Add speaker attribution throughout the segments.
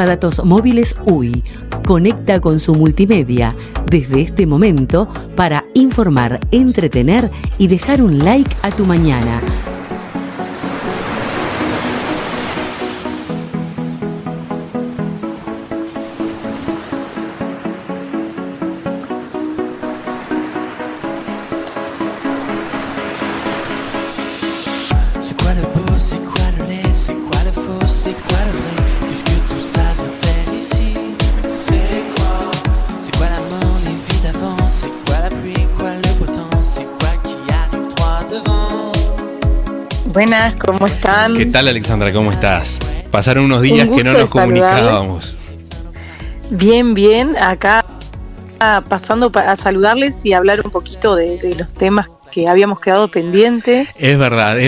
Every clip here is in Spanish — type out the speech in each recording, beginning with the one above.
Speaker 1: Datos móviles UI. Conecta con su multimedia desde este momento para informar, entretener y dejar un like a tu mañana.
Speaker 2: Buenas, ¿cómo están?
Speaker 3: ¿Qué tal, Alexandra? ¿Cómo estás? Pasaron unos días que no nos comunicábamos.
Speaker 2: Bien, acá pasando a saludarles y hablar un poquito de los temas que habíamos quedado pendientes.
Speaker 3: Es verdad.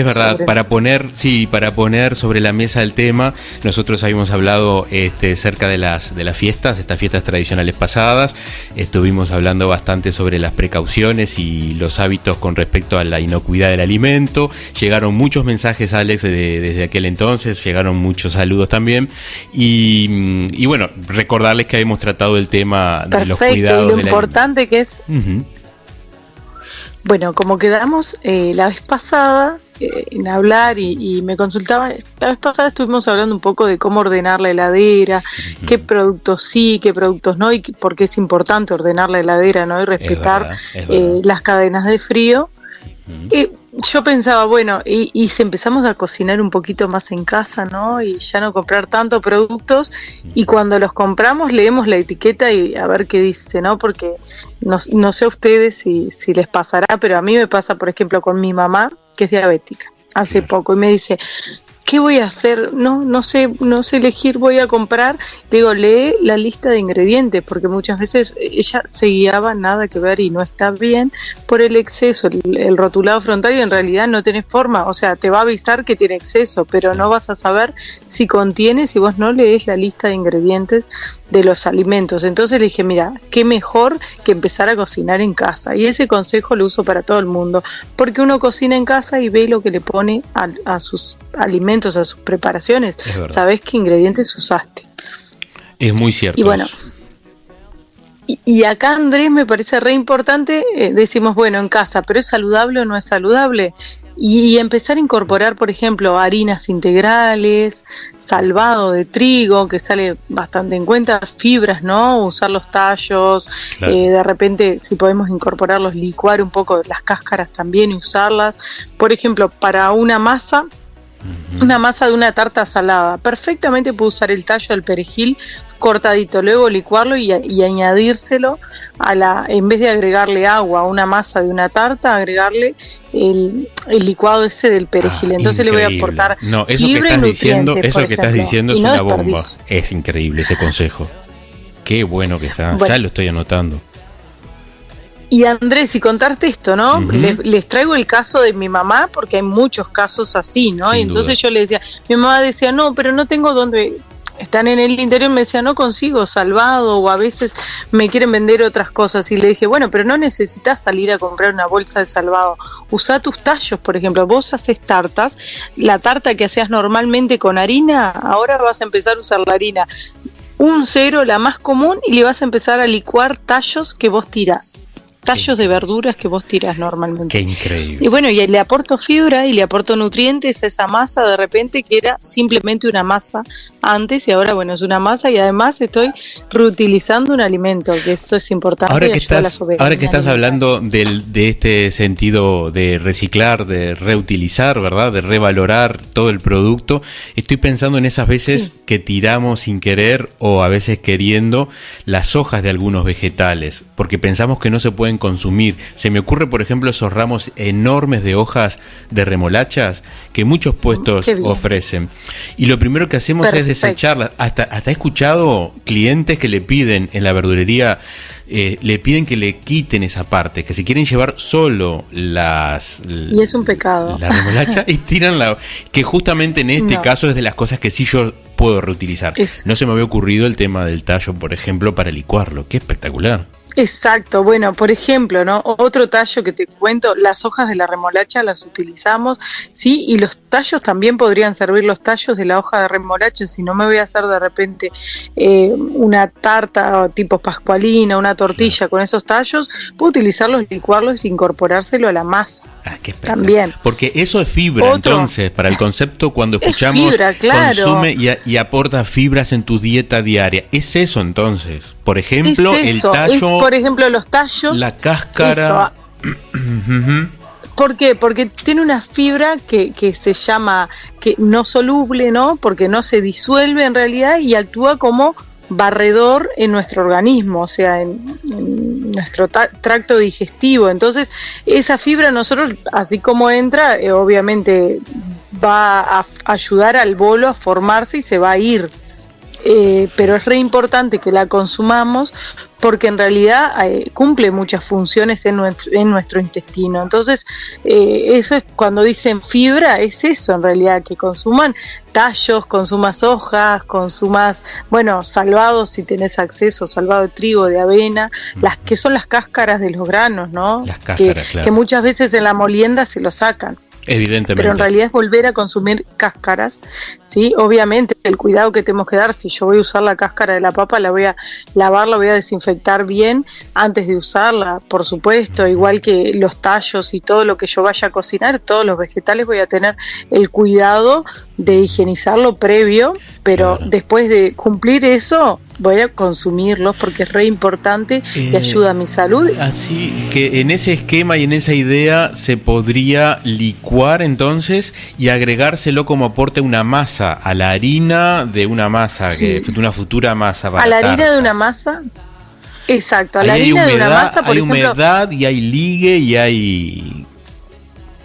Speaker 3: Para poner sobre la mesa el tema, nosotros habíamos hablado cerca de las fiestas, estas fiestas tradicionales pasadas. Estuvimos hablando bastante sobre las precauciones y los hábitos con respecto a la inocuidad del alimento. Llegaron muchos mensajes, Alex, desde aquel entonces, llegaron muchos saludos también. Y bueno, recordarles que habíamos tratado el tema de los cuidados.
Speaker 2: Perfecto, y lo importante que es... Uh-huh. Bueno, como quedamos la vez pasada en hablar y me consultaba, la vez pasada estuvimos hablando un poco de cómo ordenar la heladera, qué productos sí, qué productos no, y por qué es importante ordenar la heladera, ¿no? Y respetar
Speaker 3: es verdad.
Speaker 2: Las cadenas de frío. Yo pensaba, bueno, y si empezamos a cocinar un poquito más en casa, ¿no? Y ya no comprar tantos productos, y cuando los compramos leemos la etiqueta y a ver qué dice, ¿no? Porque no sé a ustedes si les pasará, pero a mí me pasa, por ejemplo, con mi mamá, que es diabética, hace poco, y me dice... ¿Qué voy a hacer? No sé elegir, voy a comprar. Le digo, lee la lista de ingredientes, porque muchas veces ella se guiaba nada que ver y no está bien por el exceso, el rotulado frontal, y en realidad no tenés forma, o sea, te va a avisar que tiene exceso, pero no vas a saber si contiene, si vos no lees la lista de ingredientes de los alimentos. Entonces le dije, mira, qué mejor que empezar a cocinar en casa, y ese consejo lo uso para todo el mundo, porque uno cocina en casa y ve lo que le pone a sus alimentos, a sus preparaciones, sabés qué ingredientes usaste.
Speaker 3: Es muy cierto.
Speaker 2: Y bueno, y acá, Andrés, me parece re importante, decimos, bueno, en casa, pero ¿es saludable o no es saludable? Y empezar a incorporar, por ejemplo, harinas integrales, salvado de trigo, que sale bastante en cuenta, fibras, ¿no? Usar los tallos, claro. De repente, si podemos incorporarlos, licuar un poco las cáscaras también y usarlas. Por ejemplo, para una masa de una tarta salada, perfectamente puedo usar el tallo del perejil cortadito, luego licuarlo y añadírselo en vez de agregarle agua a una masa de una tarta, agregarle el licuado ese del perejil. Entonces increíble. Le voy a aportar fibra y nutrientes,
Speaker 3: eso que estás diciendo es
Speaker 2: no
Speaker 3: una bomba. Es increíble ese consejo. Qué bueno que está. Bueno. Ya lo estoy anotando.
Speaker 2: Y Andrés, y contarte esto, ¿no? Uh-huh. Les traigo el caso de mi mamá, porque hay muchos casos así, ¿no? Sin y entonces duda. Yo le decía, mi mamá decía, no, pero no tengo dónde, están en el interior, me decía, no consigo salvado, o a veces me quieren vender otras cosas, y le dije, bueno, pero no necesitas salir a comprar una bolsa de salvado, usá tus tallos, por ejemplo, vos haces tartas, la tarta que hacías normalmente con harina, ahora vas a empezar a usar la harina 1-0, la más común, y le vas a empezar a licuar tallos que vos tirás. Tallos de verduras que vos tirás normalmente.
Speaker 3: Qué increíble.
Speaker 2: Y bueno, y le aporto fibra y le aporto nutrientes a esa masa de repente que era simplemente una masa antes, y ahora bueno, es una masa, y además estoy reutilizando un alimento, que eso es importante.
Speaker 3: Ahora que estás hablando de este sentido de reciclar, de reutilizar, ¿verdad? De revalorar todo el producto, estoy pensando en esas veces que tiramos sin querer o a veces queriendo las hojas de algunos vegetales, porque pensamos que no se pueden consumir. Se me ocurre, por ejemplo, esos ramos enormes de hojas de remolachas que muchos puestos ofrecen. Y lo primero que hacemos es desecharlas. Hasta he escuchado clientes que le piden en la verdulería, le piden que le quiten esa parte, que si quieren llevar solo
Speaker 2: y es un pecado.
Speaker 3: La remolacha y tiran que justamente en este caso es de las cosas que sí yo puedo reutilizar. No se me había ocurrido el tema del tallo, por ejemplo, para licuarlo. Qué espectacular.
Speaker 2: Exacto, bueno, por ejemplo, ¿no? Otro tallo que te cuento, las hojas de la remolacha las utilizamos, sí, y los tallos también podrían servir, los tallos de la hoja de remolacha, si no me voy a hacer de repente una tarta tipo pascualina, una tortilla con esos tallos, puedo utilizarlos, licuarlos e incorporárselo a la masa.
Speaker 3: Qué
Speaker 2: también.
Speaker 3: Porque eso es fibra, entonces, para el concepto cuando escuchamos
Speaker 2: fibra, claro.
Speaker 3: Consume y aporta fibras en tu dieta diaria. ¿Es eso entonces? Por ejemplo, el tallo,
Speaker 2: por ejemplo, los tallos,
Speaker 3: la cáscara.
Speaker 2: ¿Por qué? Porque tiene una fibra que se llama que no soluble, ¿no? Porque no se disuelve en realidad y actúa como barredor en nuestro organismo, o sea, en nuestro tracto digestivo. Entonces, esa fibra nosotros, así como entra, obviamente va a ayudar al bolo a formarse y se va a ir. Pero es re importante que la consumamos porque en realidad cumple muchas funciones en nuestro intestino. Entonces, eso es cuando dicen fibra, es eso en realidad, que consuman tallos, consumas hojas, consumas, bueno, salvados si tenés acceso, salvado de trigo, de avena, las que son las cáscaras de los granos, ¿no?
Speaker 3: Las cáscaras, claro.
Speaker 2: Que muchas veces en la molienda se lo sacan.
Speaker 3: Evidentemente.
Speaker 2: Pero en realidad es volver a consumir cáscaras, ¿sí? Obviamente el cuidado que tenemos que dar, si yo voy a usar la cáscara de la papa, la voy a lavar, la voy a desinfectar bien antes de usarla, por supuesto, igual que los tallos y todo lo que yo vaya a cocinar, todos los vegetales voy a tener el cuidado de higienizarlo previo, pero claro, después de cumplir eso, voy a consumirlos porque es re importante y ayuda a mi salud.
Speaker 3: Así que en ese esquema y en esa idea se podría licuar entonces y agregárselo como aporte a una masa, a la harina de una masa, sí, de una futura masa para
Speaker 2: a la
Speaker 3: tarta.
Speaker 2: Harina de una masa. Exacto, a la harina de una masa, por ejemplo. Hay
Speaker 3: humedad y hay ligue y hay...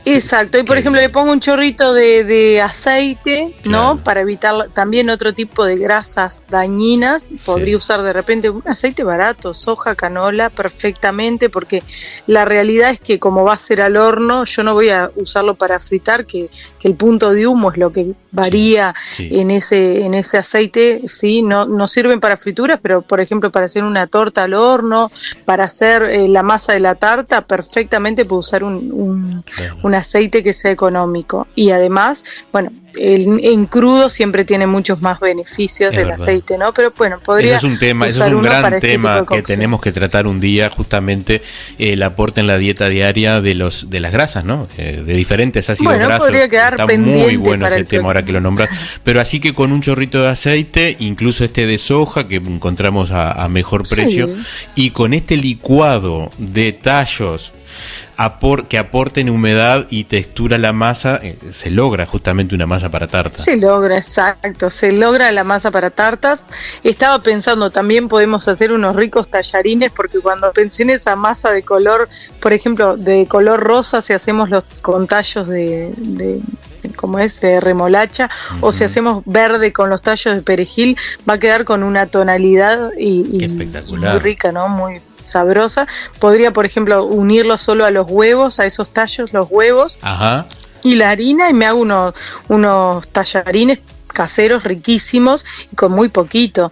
Speaker 2: Exacto, y por ejemplo le pongo un chorrito de aceite, ¿no? Claro. Para evitar también otro tipo de grasas dañinas. Podría usar de repente un aceite barato, soja, canola, perfectamente, porque la realidad es que como va a ser al horno, yo no voy a usarlo para fritar, que el punto de humo es lo que varía en ese aceite, sí, no sirven para frituras, pero por ejemplo para hacer una torta al horno, para hacer la masa de la tarta, perfectamente puedo usar un aceite que sea económico. Y además, bueno, en crudo siempre tiene muchos más beneficios del aceite, ¿no? Pero bueno, podría.
Speaker 3: Ese es un tema, ese es un gran tema que tenemos que tratar un día, justamente el aporte en la dieta diaria de las grasas, ¿no? De diferentes ácidos grasos.
Speaker 2: Podría quedar
Speaker 3: está
Speaker 2: pendiente
Speaker 3: muy bueno
Speaker 2: para
Speaker 3: ese tema ahora que lo nombras. Pero así que con un chorrito de aceite, incluso este de soja que encontramos a mejor precio, y con este licuado de tallos que aporten humedad y textura a la masa, se logra justamente una masa para tarta.
Speaker 2: Se logra, exacto, se logra la masa para tartas. Estaba pensando, también podemos hacer unos ricos tallarines, porque cuando pensé en esa masa de color, por ejemplo, de color rosa, si hacemos los con tallos como es, de remolacha, o si hacemos verde con los tallos de perejil, va a quedar con una tonalidad y
Speaker 3: espectacular,
Speaker 2: muy rica, ¿no? Muy sabrosa. Podría, por ejemplo, unirlo solo a los huevos, a esos tallos, los huevos.
Speaker 3: Ajá.
Speaker 2: Y la harina, y me hago unos tallarines caseros riquísimos y con muy poquito.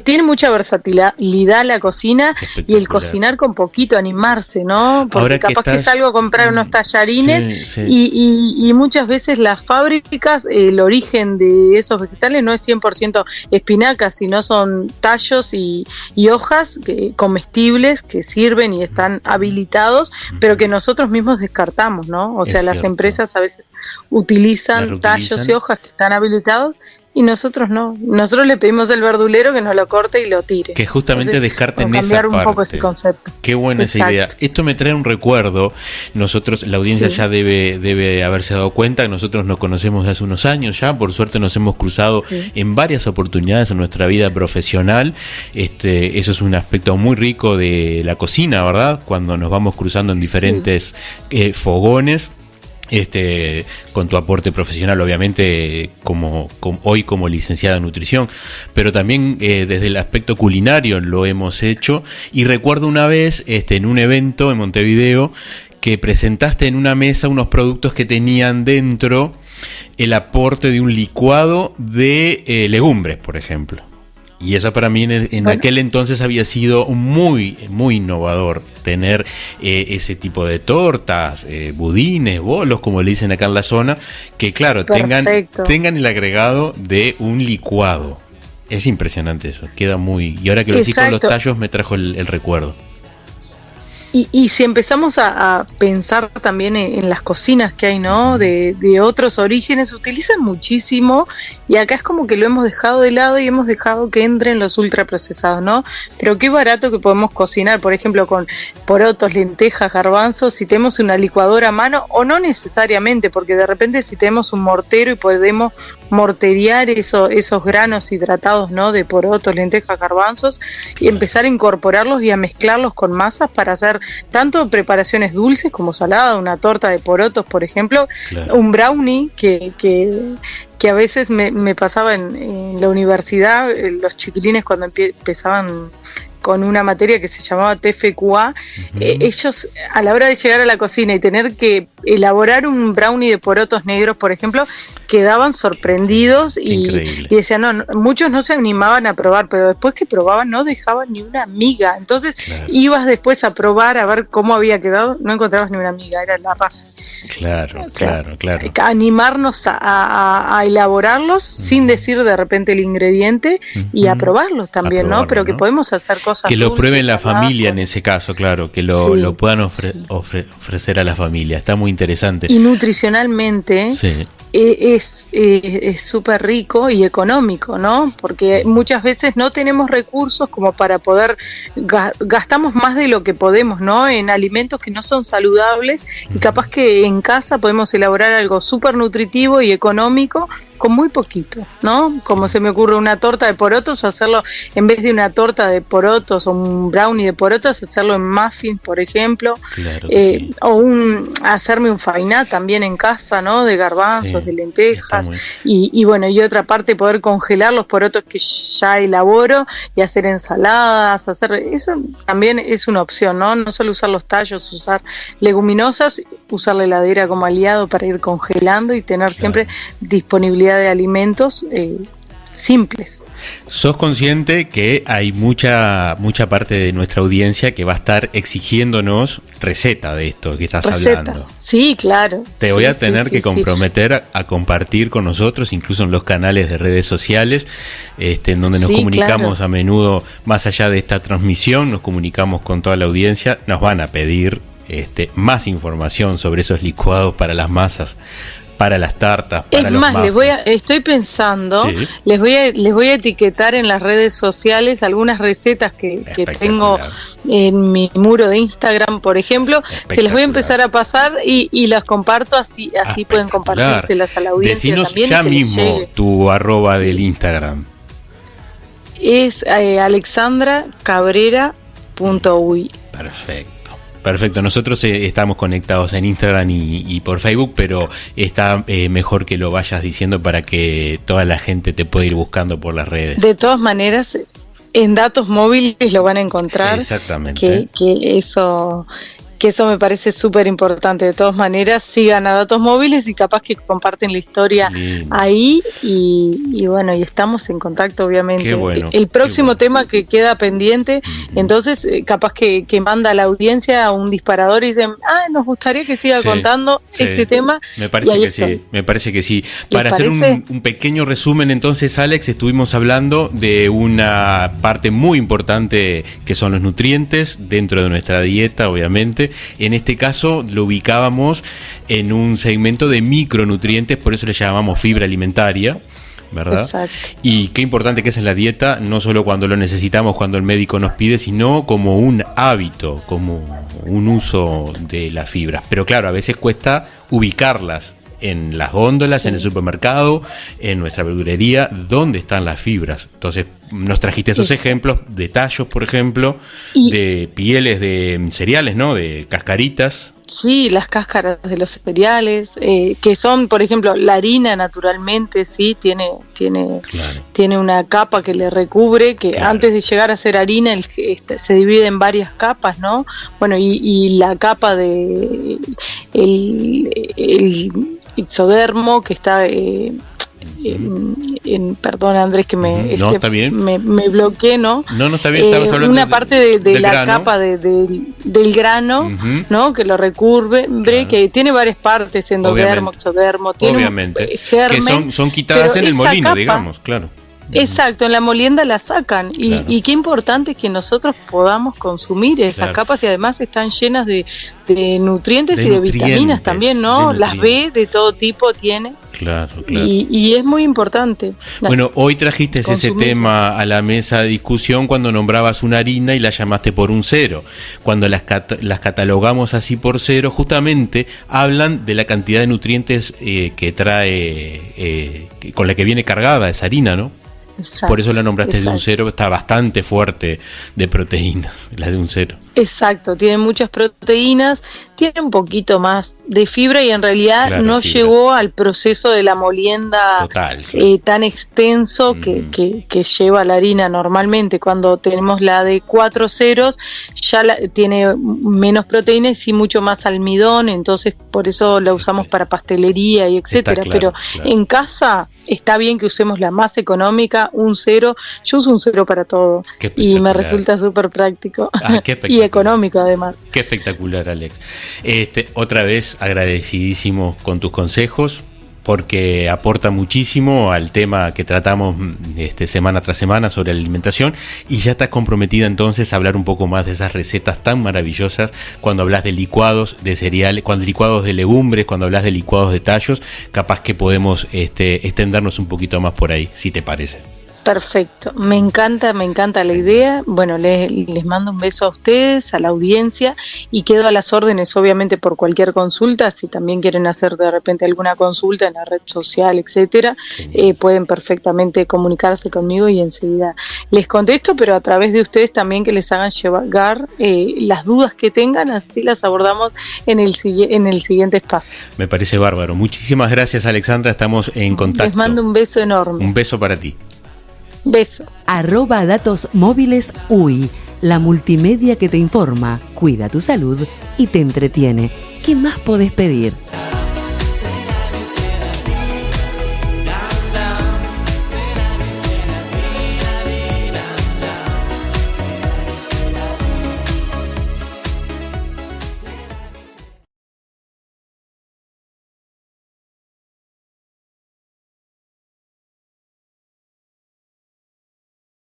Speaker 2: Tiene mucha versatilidad la cocina y el cocinar con poquito, animarse, ¿no? Porque capaz que salgo a comprar unos tallarines y muchas veces las fábricas, el origen de esos vegetales no es 100% espinacas, sino son tallos y hojas comestibles que sirven y están habilitados, pero que nosotros mismos descartamos, ¿no? O sea, las empresas a veces utilizan tallos y hojas que están habilitados y nosotros no. Nosotros le pedimos al verdulero que nos lo corte y lo tire. Que justamente
Speaker 3: entonces, descarten esa
Speaker 2: cambiar
Speaker 3: parte.
Speaker 2: Un poco ese concepto.
Speaker 3: Qué buena esa idea. Esto me trae un recuerdo. Nosotros, la audiencia ya debe haberse dado cuenta que nosotros nos conocemos de hace unos años ya. Por suerte nos hemos cruzado en varias oportunidades en nuestra vida profesional. Eso es un aspecto muy rico de la cocina, ¿verdad? Cuando nos vamos cruzando en diferentes fogones. Con tu aporte profesional, obviamente, hoy como licenciada en nutrición, pero también desde el aspecto culinario lo hemos hecho. Y recuerdo una vez en un evento en Montevideo que presentaste en una mesa unos productos que tenían dentro el aporte de un licuado de legumbres, por ejemplo. Y eso para mí en aquel entonces había sido muy, muy innovador, tener ese tipo de tortas, budines, bolos, como le dicen acá en la zona, que claro, tengan el agregado de un licuado. Es impresionante eso, queda muy... Y ahora que lo decís con los tallos me trajo el recuerdo.
Speaker 2: Y si empezamos a pensar también en las cocinas que hay, ¿no? De otros orígenes, utilizan muchísimo, y acá es como que lo hemos dejado de lado y hemos dejado que entren los ultraprocesados, ¿no? Pero qué barato que podemos cocinar, por ejemplo, con porotos, lentejas, garbanzos, si tenemos una licuadora a mano, o no necesariamente, porque de repente si tenemos un mortero y podemos morterear esos granos hidratados, ¿no? De porotos, lentejas, garbanzos, y empezar a incorporarlos y a mezclarlos con masas para hacer tanto preparaciones dulces como saladas, una torta de porotos, por ejemplo, un brownie que a veces me pasaba en la universidad, los chiquilines cuando empezaban con una materia que se llamaba TFQA, ellos a la hora de llegar a la cocina y tener que elaborar un brownie de porotos negros, por ejemplo, quedaban sorprendidos y decían, no, muchos no se animaban a probar, pero después que probaban no dejaban ni una miga. Entonces ibas después a probar a ver cómo había quedado, no encontrabas ni una miga, era la raza.
Speaker 3: Claro.
Speaker 2: Animarnos a elaborarlos sin decir de repente el ingrediente y a probarlos también, ¿no? Pero que podemos hacer cosas
Speaker 3: que lo prueben la familia
Speaker 2: con...
Speaker 3: en ese caso, claro, que lo puedan ofrecer a la familia. Está muy interesante.
Speaker 2: Y nutricionalmente es súper rico y económico, ¿no? Porque muchas veces no tenemos recursos como para poder, gastamos más de lo que podemos, ¿no? En alimentos que no son saludables, y capaz que en casa podemos elaborar algo súper nutritivo y económico con muy poquito, ¿no? Como se me ocurre una torta de porotos, hacerlo en vez de una torta de porotos o un brownie de porotos, hacerlo en muffins, por ejemplo, o hacerme un fainá también en casa, ¿no? De garbanzos, de lentejas, y bueno, y otra parte poder congelar los porotos que ya elaboro y hacer ensaladas, eso también es una opción, ¿no? No solo usar los tallos, usar leguminosas, usar la heladera como aliado para ir congelando y tener siempre disponibilidad de alimentos simples.
Speaker 3: ¿Sos consciente que hay mucha parte de nuestra audiencia que va a estar exigiéndonos receta de esto que estás hablando?
Speaker 2: Sí, claro.
Speaker 3: Te voy a tener que comprometer a compartir con nosotros, incluso en los canales de redes sociales, en donde nos comunicamos a menudo, más allá de esta transmisión, nos comunicamos con toda la audiencia, nos van a pedir más información sobre esos licuados para las masas, para las tartas, para los muffins.
Speaker 2: Estoy pensando, les voy a etiquetar en las redes sociales algunas recetas que tengo en mi muro de Instagram, por ejemplo. Se las voy a empezar a pasar y las comparto, así pueden compartírselas a la audiencia.
Speaker 3: Decinos también ya mismo tu @ del Instagram.
Speaker 2: Es alexandracabrera.uy.
Speaker 3: Perfecto, nosotros estamos conectados en Instagram y por Facebook, pero está mejor que lo vayas diciendo para que toda la gente te pueda ir buscando por las redes.
Speaker 2: De todas maneras, en datos móviles lo van a encontrar.
Speaker 3: Exactamente.
Speaker 2: Que eso me parece súper importante. De todas maneras, sigan a datos móviles y capaz que comparten la historia ahí y bueno, y estamos en contacto, obviamente.
Speaker 3: Qué bueno,
Speaker 2: el próximo tema que queda pendiente, entonces capaz que manda a la audiencia un disparador y dicen, nos gustaría que siga contando este tema.
Speaker 3: Me parece que sí. Para hacer un pequeño resumen, entonces, Alex, estuvimos hablando de una parte muy importante que son los nutrientes dentro de nuestra dieta, obviamente. En este caso lo ubicábamos en un segmento de micronutrientes, por eso le llamamos fibra alimentaria, ¿verdad?
Speaker 2: Exacto.
Speaker 3: Y qué importante que es en la dieta, no solo cuando lo necesitamos, cuando el médico nos pide, sino como un hábito, como un uso de las fibras. Pero claro, a veces cuesta ubicarlas en las góndolas, en el supermercado, en nuestra verdulería, ¿dónde están las fibras? Entonces nos trajiste esos ejemplos de tallos, por ejemplo, de pieles de cereales, ¿no? De cascaritas.
Speaker 2: Sí, las cáscaras de los cereales, que son, por ejemplo, la harina naturalmente, sí, tiene una capa que le recubre, que antes de llegar a ser harina se divide en varias capas, ¿no? Bueno, y la capa de el ixodermo, que está perdón Andrés que me,
Speaker 3: no, está bien.
Speaker 2: me bloqueé, ¿no?
Speaker 3: No, está bien, estabas hablando
Speaker 2: una parte de la
Speaker 3: grano.
Speaker 2: capa del grano, ¿no? Que lo recubre, claro, que tiene varias partes, endodermo, exodermo, tiene
Speaker 3: obviamente,
Speaker 2: germen,
Speaker 3: que son quitadas en el molino, capa, digamos, claro.
Speaker 2: Exacto, en la molienda la sacan,
Speaker 3: claro,
Speaker 2: y qué importante es que nosotros podamos consumir esas, claro, capas, y además están llenas de nutrientes y de vitaminas también, ¿no? Las B de todo tipo tiene.
Speaker 3: Claro, claro.
Speaker 2: Y es muy importante.
Speaker 3: Bueno, hoy trajiste ese tema a la mesa de discusión cuando nombrabas una harina y la llamaste por un 0. Cuando las catalogamos así por 0, justamente hablan de la cantidad de nutrientes que trae, con la que viene cargada esa harina, ¿no? Exacto, por eso la nombraste, exacto, de un 0, está bastante fuerte de proteínas, la de un 0.
Speaker 2: Exacto, tiene muchas proteínas, tiene un poquito más de fibra y en realidad claro, no llegó al proceso de la molienda total, claro, tan extenso que lleva la harina normalmente. Cuando tenemos la de 4 ceros ya tiene menos proteínas y sí mucho más almidón, entonces por eso la usamos para pastelería y etcétera, claro, pero claro, en casa está bien que usemos la más económica, un 0, yo uso un 0 para todo y me resulta súper práctico. Y económico además.
Speaker 3: Qué espectacular, Alex. Otra vez agradecidísimo con tus consejos, porque aporta muchísimo al tema que tratamos semana tras semana sobre la alimentación, y ya estás comprometida entonces a hablar un poco más de esas recetas tan maravillosas cuando hablas de licuados de cereales, cuando licuados de legumbres, cuando hablas de licuados de tallos. Capaz que podemos extendernos un poquito más por ahí, si te parece.
Speaker 2: Perfecto, me encanta la idea. Bueno, les mando un beso a ustedes, a la audiencia, y quedo a las órdenes obviamente por cualquier consulta. Si también quieren hacer de repente alguna consulta en la red social, etcétera, pueden perfectamente comunicarse conmigo y enseguida les contesto, pero a través de ustedes también, que les hagan llegar las dudas que tengan, así las abordamos en el siguiente espacio.
Speaker 3: Me parece bárbaro. Muchísimas gracias, Alexandra, estamos en contacto.
Speaker 2: Les mando un beso enorme.
Speaker 3: Un beso para ti.
Speaker 2: Beso.
Speaker 1: @datos móviles UI, la multimedia que te informa, cuida tu salud y te entretiene. ¿Qué más podés pedir?